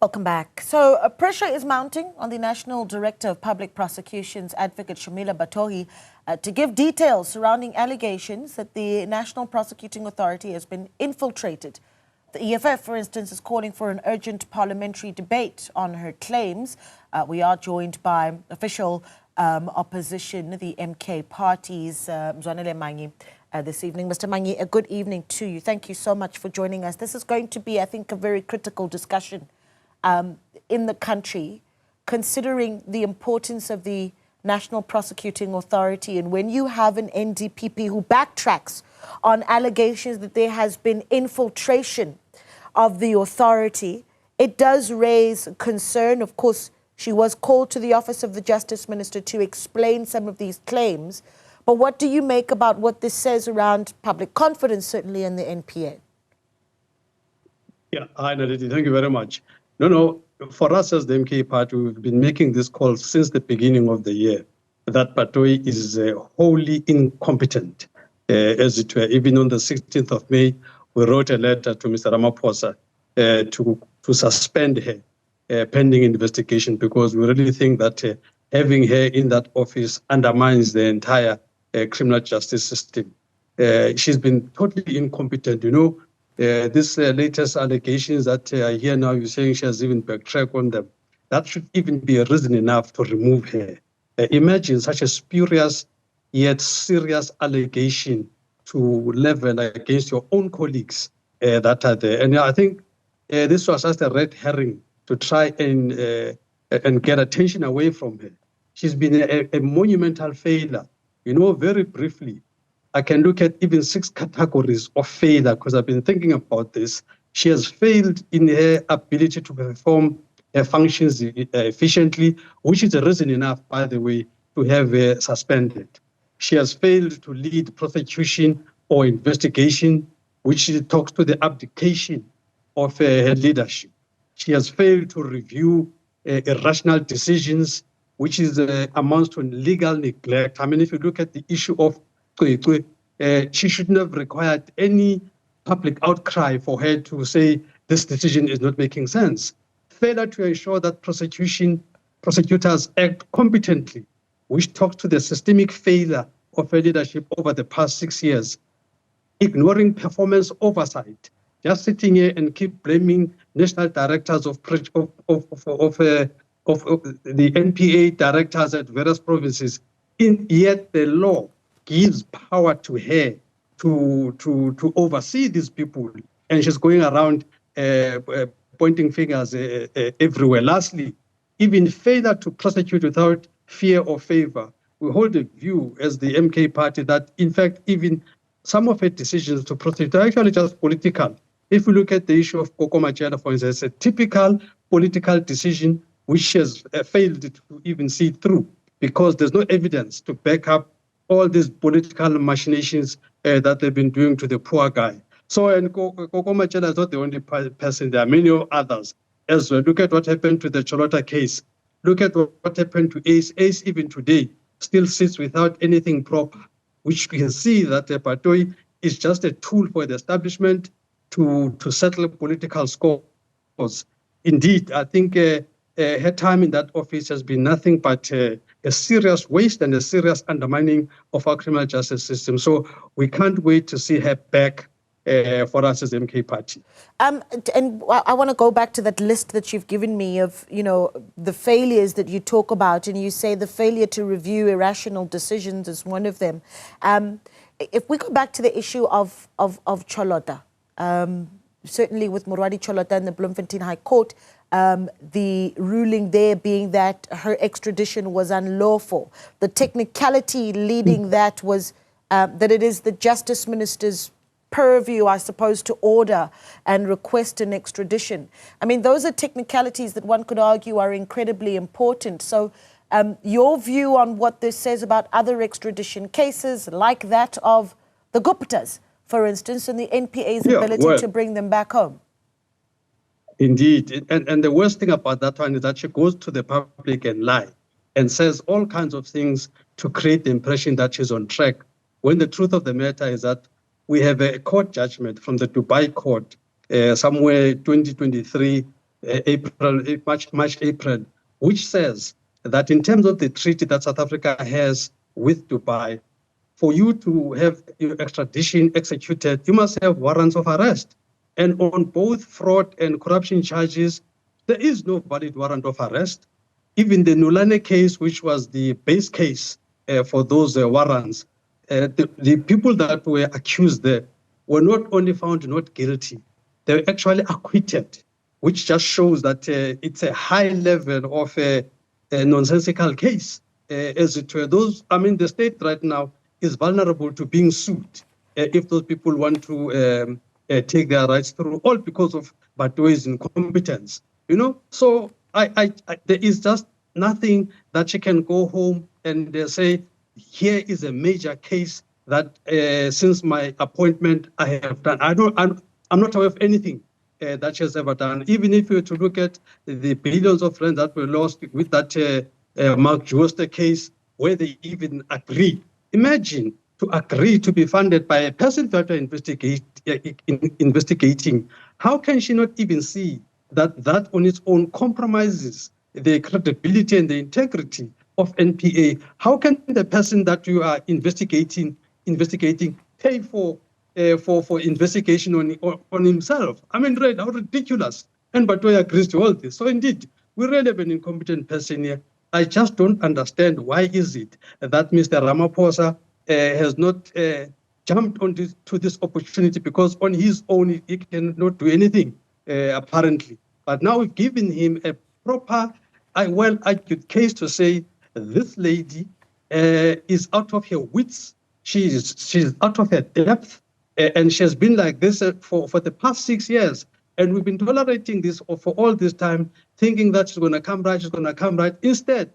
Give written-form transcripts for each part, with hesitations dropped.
Welcome back. So pressure is mounting on the National Director of Public Prosecutions, Advocate Shamila Batohi, to give details surrounding allegations that the National Prosecuting Authority has been infiltrated. The EFF, for instance, is calling for an urgent parliamentary debate on her claims. We are joined by official opposition, the MK party's Mzwanele Manyi, this evening. Mr. Manyi, a good evening to you. Thank you so much for joining us. This is going to be, I think, a very critical discussion in the country, considering the importance of the National Prosecuting Authority. And when you have an NDPP who backtracks on allegations that there has been infiltration of the authority, it does raise concern. Of course, she was called to the office of the Justice Minister to explain some of these claims. But what do you make about what this says around public confidence, certainly in the NPA? Yeah, hi, Naditi. Thank you very much. No, for us as the MK party, we've been making this call since the beginning of the year that Batohi is wholly incompetent. As it were, even on the 16th of May, we wrote a letter to Mr. Ramaphosa to suspend her pending investigation, because we really think that having her in that office undermines the entire criminal justice system. She's been totally incompetent. You know, this latest allegations that I hear now, you're saying she has even backtracked on them. That should even be a reason enough to remove her. Imagine such a spurious yet serious allegation to level against your own colleagues that are there. And I think this was just a red herring to try and get attention away from her. She's been a monumental failure. You know, very briefly, I can look at even 6 categories of failure, because I've been thinking about this. She has failed in her ability to perform her functions efficiently, which is a reason enough, by the way, to have her suspended. She has failed to lead prosecution or investigation, which talks to the abdication of her leadership. She has failed to review irrational decisions, which is amounts to legal neglect. I mean, if you look at the issue of she shouldn't have required any public outcry for her to say this decision is not making sense. Failure to ensure that prosecutors act competently, which talks to the systemic failure of her leadership over the past 6 years. Ignoring performance oversight, just sitting here and keep blaming national directors of the NPA directors at various provinces, yet the law gives power to her to oversee these people, and she's going around pointing fingers everywhere. Lastly, even failure to prosecute without fear or favor. We hold a view as the MK party that, in fact, even some of her decisions to prosecute are actually just political. If we look at the issue of Kokomachela, for instance, it's a typical political decision which has failed to even see through, because there's no evidence to back up all these political machinations that they've been doing to the poor guy. So, and Kokomachela is not the only person. There are many others as well. Look at what happened to the Cholota case. Look at what happened to Ace. Ace, even today, still sits without anything proper, which we can see that Batohi is just a tool for the establishment to settle political scores. Indeed, I think her time in that office has been nothing but a serious waste and a serious undermining of our criminal justice system. So we can't wait to see her back for us as the MK party. And I want to go back to that list that you've given me of, you know, the failures that you talk about, and you say the failure to review irrational decisions is one of them. If we go back to the issue of Cholota, certainly with Morwadi Cholota in the Bloemfontein High Court, the ruling there being that her extradition was unlawful. The technicality leading that was that it is the Justice Minister's purview, I suppose, to order and request an extradition. I mean, those are technicalities that one could argue are incredibly important. So your view on what this says about other extradition cases like that of the Guptas, for instance, and the NPA's ability to bring them back home? Indeed. And the worst thing about that one is that she goes to the public and lie and says all kinds of things to create the impression that she's on track, when the truth of the matter is that we have a court judgment from the Dubai court somewhere 2023 April, which says that in terms of the treaty that South Africa has with Dubai, for you to have your extradition executed, you must have warrants of arrest. And on both fraud and corruption charges, there is no valid warrant of arrest. Even the Nulane case, which was the base case for those warrants, the people that were accused there were not only found not guilty, they were actually acquitted, which just shows that it's a high level of a nonsensical case. As it were, the state right now is vulnerable to being sued if those people want to take their rights through, all because of Batohi's incompetence. So there is just nothing that she can go home and say, here is a major case that since my appointment I have done. I'm not aware of anything that she has ever done. Even if you were to look at the billions of rands that were lost with that Mark Jooste case, where they even agreed. Imagine to agree to be funded by a person that are investigating. How can she not even see that on its own compromises the credibility and the integrity of NPA? How can the person that you are investigating pay for investigation on himself? I mean, right, how ridiculous. And Batohi agrees to all this. So indeed, we really have an incompetent person here. I just don't understand why is it that Mr. Ramaphosa has not jumped onto this opportunity, because on his own he cannot do anything, apparently. But now we've given him a proper, well-argued case to say this lady is out of her wits, she's out of her depth, and she has been like this for the past 6 years. And we've been tolerating this for all this time, thinking that she's going to come right, Instead,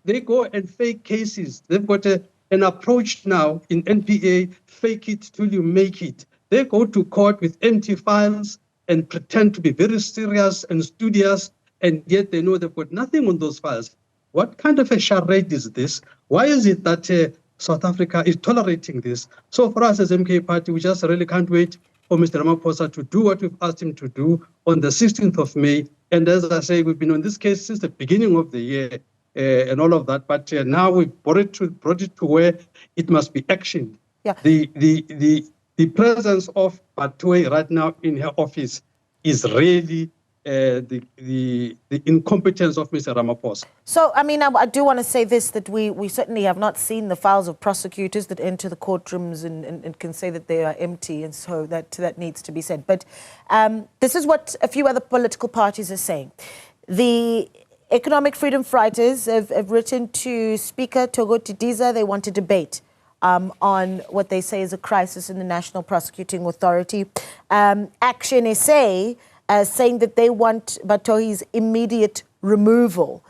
they go and fake cases. They've got an approach now in NPA, fake it till you make it. They go to court with empty files and pretend to be very serious and studious, and yet they know they've got nothing on those files. What kind of a charade is this? Why is it that South Africa is tolerating this? So for us as MK Party, we just really can't wait for Mr. Ramaphosa to do what we've asked him to do on the 16th of May. And as I say, we've been on this case since the beginning of the year and all of that. But now we've brought it to where it must be actioned. Yeah. The presence of Batohi right now in her office is really the incompetence of Mr. Ramaphosa. So, I mean, I do want to say this, that we certainly have not seen the files of prosecutors that enter the courtrooms and can say that they are empty, and so that needs to be said. But this is what a few other political parties are saying. The Economic Freedom Fighters have written to Speaker Thogoti Diza. They want a debate on what they say is a crisis in the National Prosecuting Authority. Action SA saying that they want Batohi's immediate removal.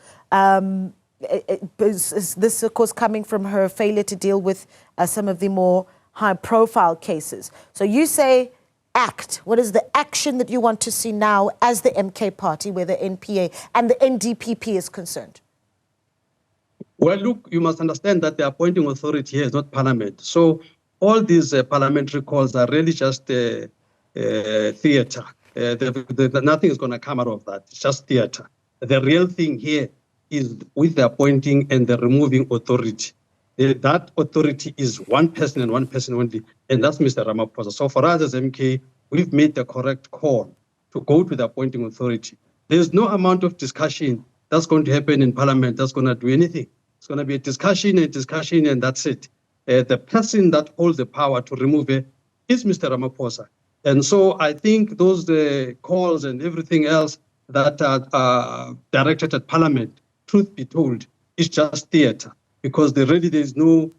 This, of course, coming from her failure to deal with some of the more high-profile cases. So you say act. What is the action that you want to see now as the MK Party, where the NPA and the NDPP is concerned? Well, look, you must understand that the appointing authority here is not Parliament. So all these parliamentary calls are really just theatre. Nothing is going to come out of that. It's just theatre. The real thing here is with the appointing and the removing authority. That authority is one person and one person only, and that's Mr. Ramaphosa. So for us as MK, we've made the correct call to go to the appointing authority. There's no amount of discussion that's going to happen in Parliament that's going to do anything. It's going to be a discussion, and that's it. The person that holds the power to remove it is Mr. Ramaphosa. And so I think those calls and everything else that are directed at Parliament, truth be told, is just theatre, because there's no,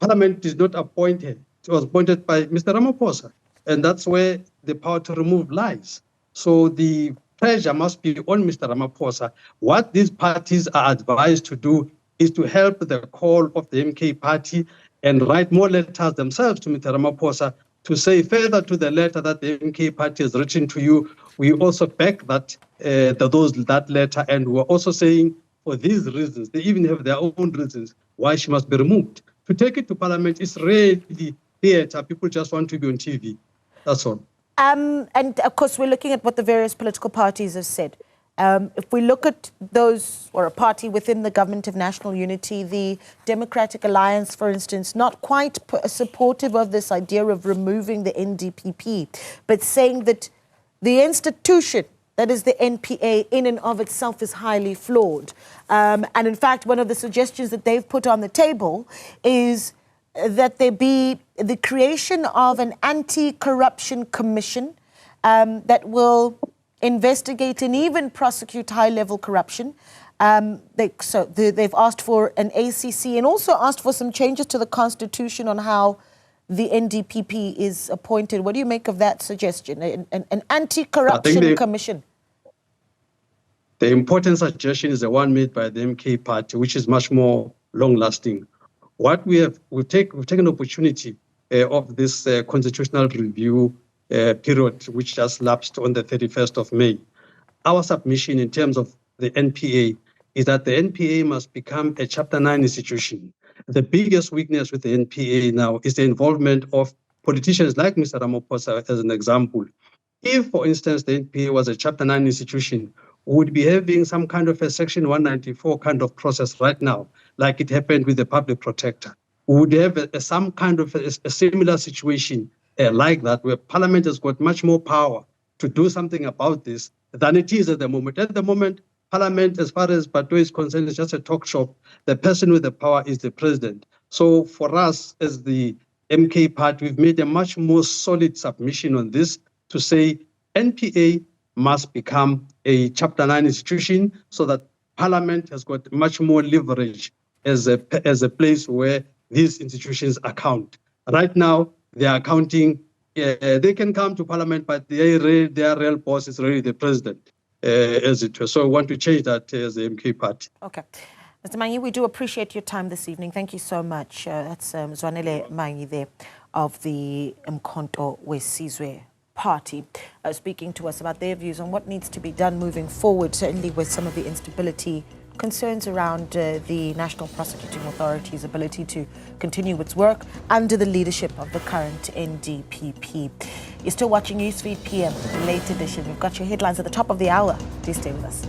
Parliament is not appointed. It was appointed by Mr. Ramaphosa, and that's where the power to remove lies. So the pressure must be on Mr. Ramaphosa. What these parties are advised to do is to help the call of the MK Party and write more letters themselves to Mr. Ramaphosa to say further to the letter that the MK Party has written to you. We also back that letter, and we're also saying for these reasons, they even have their own reasons why she must be removed. To take it to Parliament is really theatre. People just want to be on TV. That's all. And of course, we're looking at what the various political parties have said. If we look at those, or a party within the government of national unity, the Democratic Alliance, for instance, not quite supportive of this idea of removing the NDPP, but saying that the institution, that is the NPA, in and of itself is highly flawed. And in fact, one of the suggestions that they've put on the table is that there be the creation of an anti-corruption commission that will investigate and even prosecute high-level corruption. They've asked for an ACC and also asked for some changes to the constitution on how the NDPP is appointed. What do you make of that suggestion, an anti-corruption commission? The important suggestion is the one made by the MK party, which is much more long-lasting. What we've taken opportunity of this constitutional review period, which just lapsed on the 31st of May. Our submission in terms of the NPA is that the NPA must become a Chapter 9 institution. The biggest weakness with the NPA now is the involvement of politicians like Mr. Ramaphosa, as an example. If, for instance, the NPA was a Chapter 9 institution, we would be having some kind of a Section 194 kind of process right now, like it happened with the public protector. We would have some kind of a similar situation like that, where Parliament has got much more power to do something about this than it is at the moment. At the moment, Parliament, as far as Batohi is concerned, is just a talk shop. The person with the power is the president. So for us, as the MK party, we've made a much more solid submission on this to say NPA must become a Chapter 9 institution so that Parliament has got much more leverage as a place where these institutions account. Right now, they are accounting, they can come to Parliament, but their real boss is really the president, as it were. So I want to change that as the MK party. Okay. Mr. Manyi, we do appreciate your time this evening. Thank you so much. That's Mzwanele Manyi there of the uMkhonto weSizwe party, speaking to us about their views on what needs to be done moving forward, certainly with some of the instability, concerns around the National Prosecuting Authority's ability to continue its work under the leadership of the current NDPP. You're still watching Newsfeed PM, late edition. We've got your headlines at the top of the hour. Please stay with us.